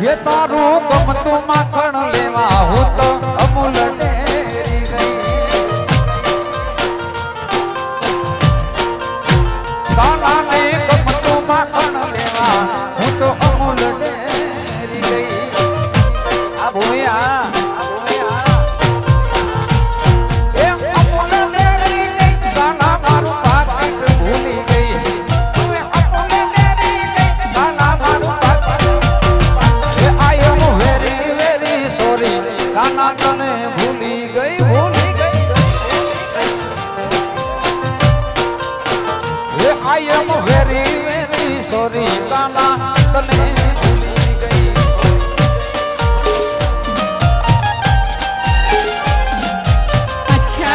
ये तारू गमतु माखण लेवा हो तो अमूल डेरी गई काला ने गमतु माखण लेवा हो तो अमूल डेरी गई आ भूया काना तने भूली गई I am very very sorry काना तने भूली गई अच्छा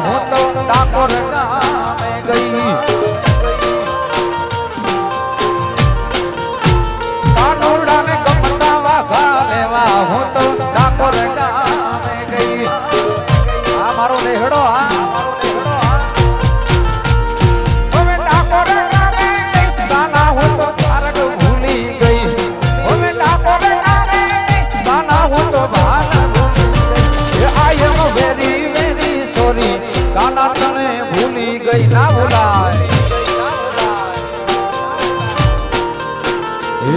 हो तो ठाकुर गाँव में गई कानूड़ा ने गमता वाघा लेवा हो तो ठाकुर गाँव में गई मारो लेहड़ो गाना हो तो तारक भूली गई ठाकुर गाना हो तो भान I am very very sorry काना तने भूली गई ना भुलाए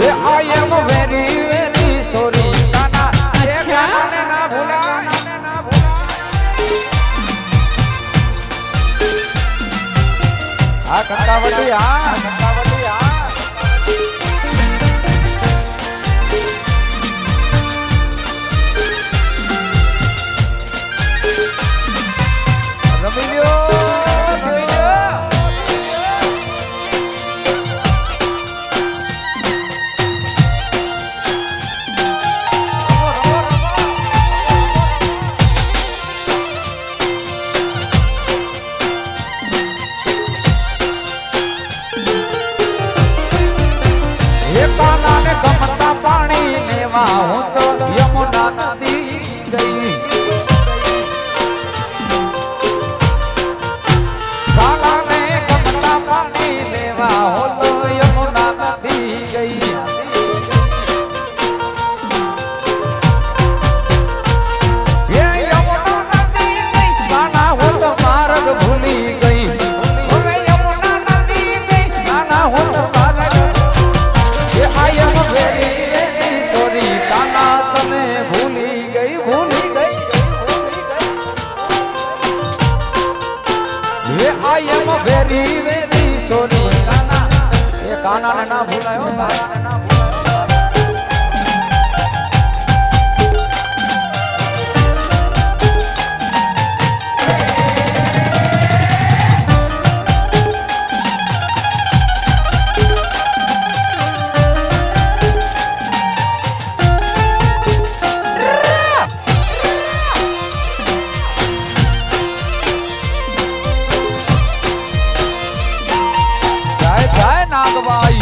ये I am very very sorry काना अच्छा ना भुलाए आ कंकावटी आ रमिलियो ये काना ने गमता पानी लेवा हो तो यमुना नदी गई काना ने गमता पानी लेवा हो तो यमुना नदी गई ये यमुना नदी गई काना हो तो मार्ग भूली गई यमुना नदी गई काना हो तो मार्ग I am very very sorry काना तने भूली गई ये I am very very sorry काना ये काना ने ना भूलायो काना ने ना नागबाई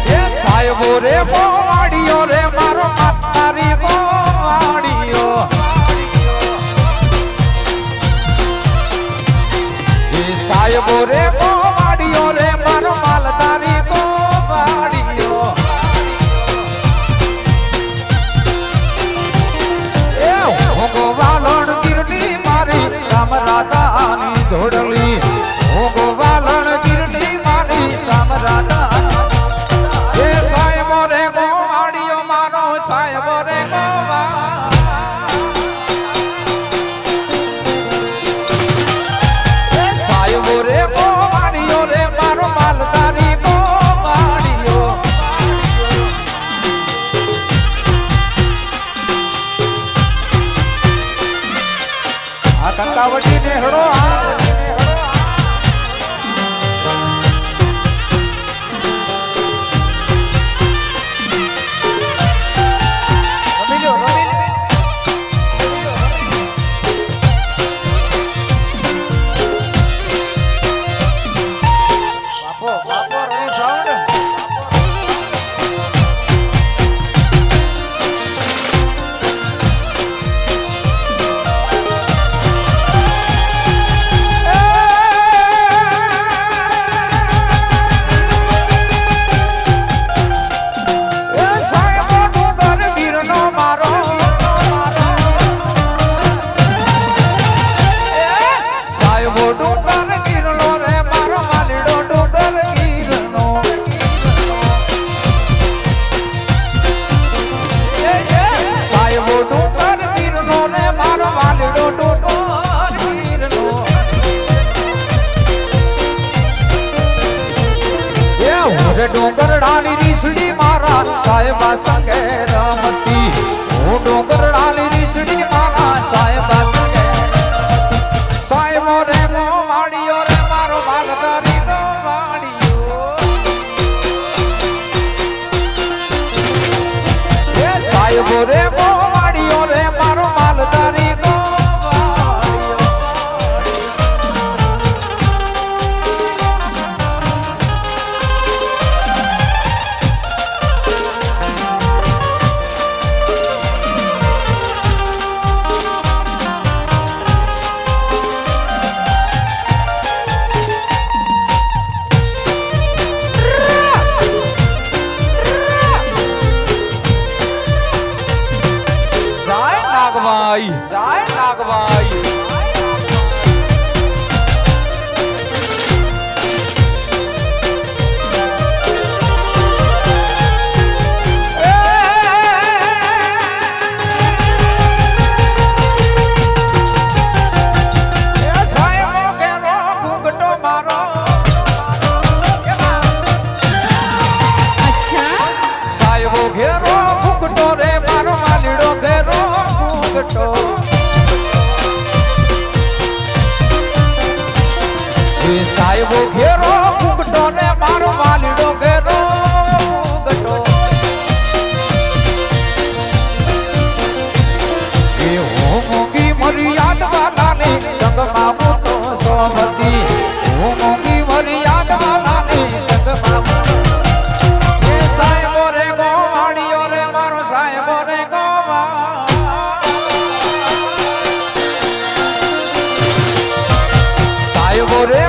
ये साहेबो रे मोवाड़ियो रे मारो मातारी मोवाड़ियो ये साहेबो रे मोवाड़ियो रे मारो मालदारी मोवाड़ियो गोवालन गिरनी मारी रामराधानी जोड़ली ओ गोवालन गिरनी मारी रामराधानी ये साहेबो रे गोवाड़ियो मानो साहेबो रे गोवा साहेबो रे गोवाड़ियो रे मारो मालदारी गोवाड़ियो સાહેબા સંગે રમતી હું ડોંગર ડાલી રીસડી મારા સાહેબા સંગે સાહેબો રે મો વાડીઓ રે મારો માલધારી નો વાડીઓ એ સાહેબો રે મો વાડીઓ રે મારો માલધારી નો જાય નાગભાઈ સાહેબો ઘેરો ફૂગટો ને મારો માલીડો ઘેરો ફૂગટો એ હું મોંઘી મર્યાદ વાલાની સંગમાં હું તો સોમતી હું મોંઘી મર્યાદ વાલાની સંગમાં એ સાહેબો રે ગોવાળીઓ રે મારો સાહેબો રે સાહેબો રે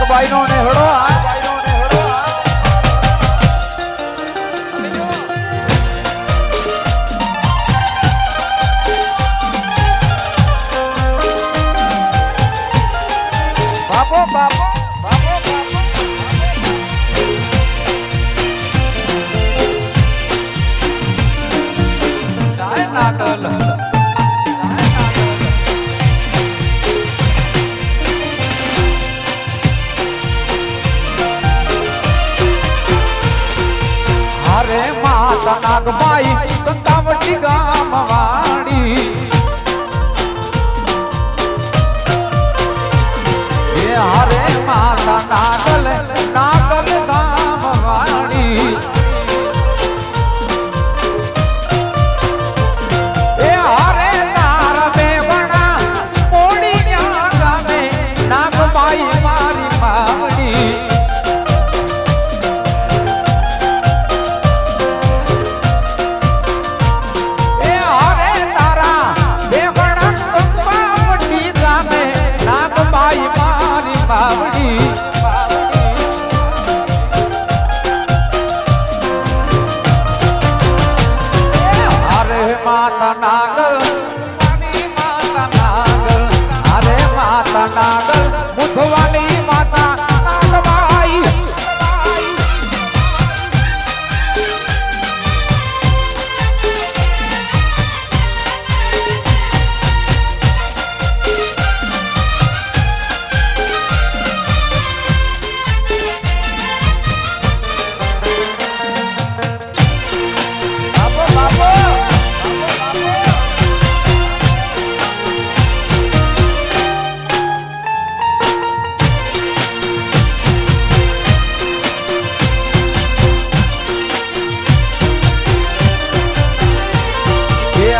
ભાઈ નો ને હડો બાપો બાપો જાય નાગલ નાગભાઈ કંકાવટી ગામ વાડી એ હારે માતા નાગલ નાગલ ગામ વાડી એ હારે તારા બેવણા મોડીયા ગામે નાગભાઈ મારી માવડી માતા નાગલ માતા નાગલ અરે માતા નાગલ મુઠવાની માતા નાગભાઈ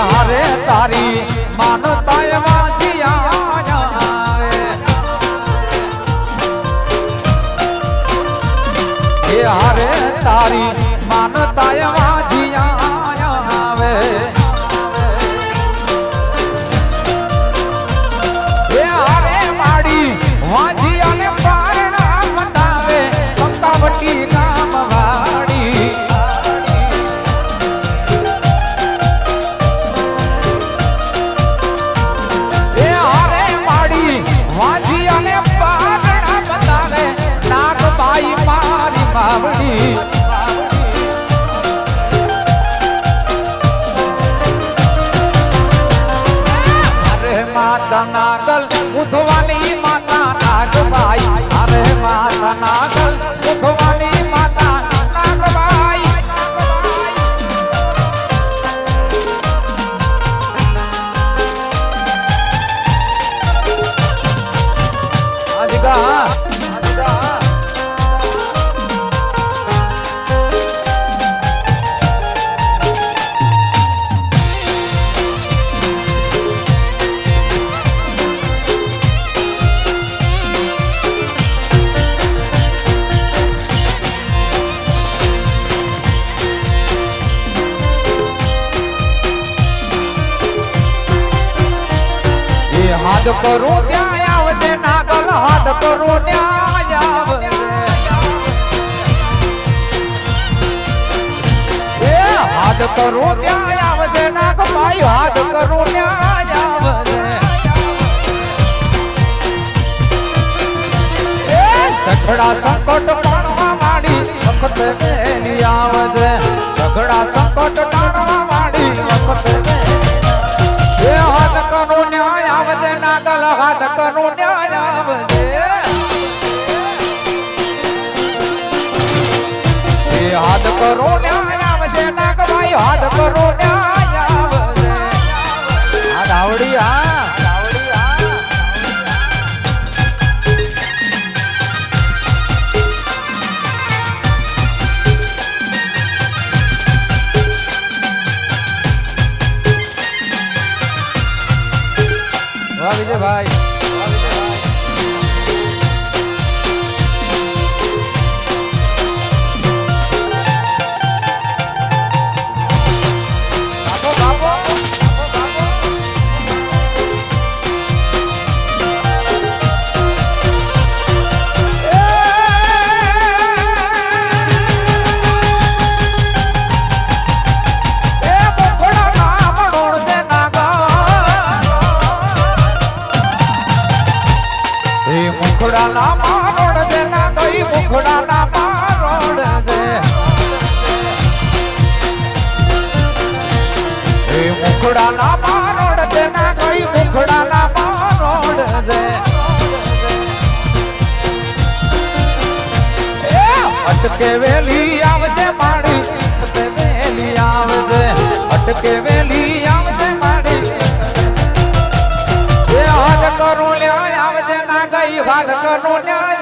હારે તારી માનતા વાંચિયા આવે હારે તારી માનતા વાંચિયા આવે હારે માડી વાંચિયાને પારણા બતાવે કંકાવટી ગામ વાડી અરે માતા નાગલ ઉધવાની માતા હાથ કરું ત્યાં આવજે નાગલ હાથ કરું ત્યાં આવજે એ હાથ કરું ત્યાં આવજે નાગ ભાઈ હાથ કરું ત્યાં આવજે એ સઘળા સંકટ પાણવા માંડી વખત વેલી આવજે સઘળા સંકટ ટાણવા માંડી વખત એ હાથ કરું ન્યાય આવજે નાગલ હાથ કરું ન્યાય આવજે એ હાથ કરું ન્યાય આવજે નાગ ભાઈ હાથ કરું ન્યાય આવજે આ દાવડી આ વિજયભાઈ મુખડાના મારોડ છે ના ગઈ મુખડાના મારોડ છે એ મુખડાના મારોડ છે ના ગઈ મુખડાના મારોડ છે એ અટકે વેલી આવજે માડી અટકે વેલી આવજે અટકે વેલી આવજે માડી એ હાથ કરું લ્યા આવજે ના ગઈ હાથ કરું લ્યા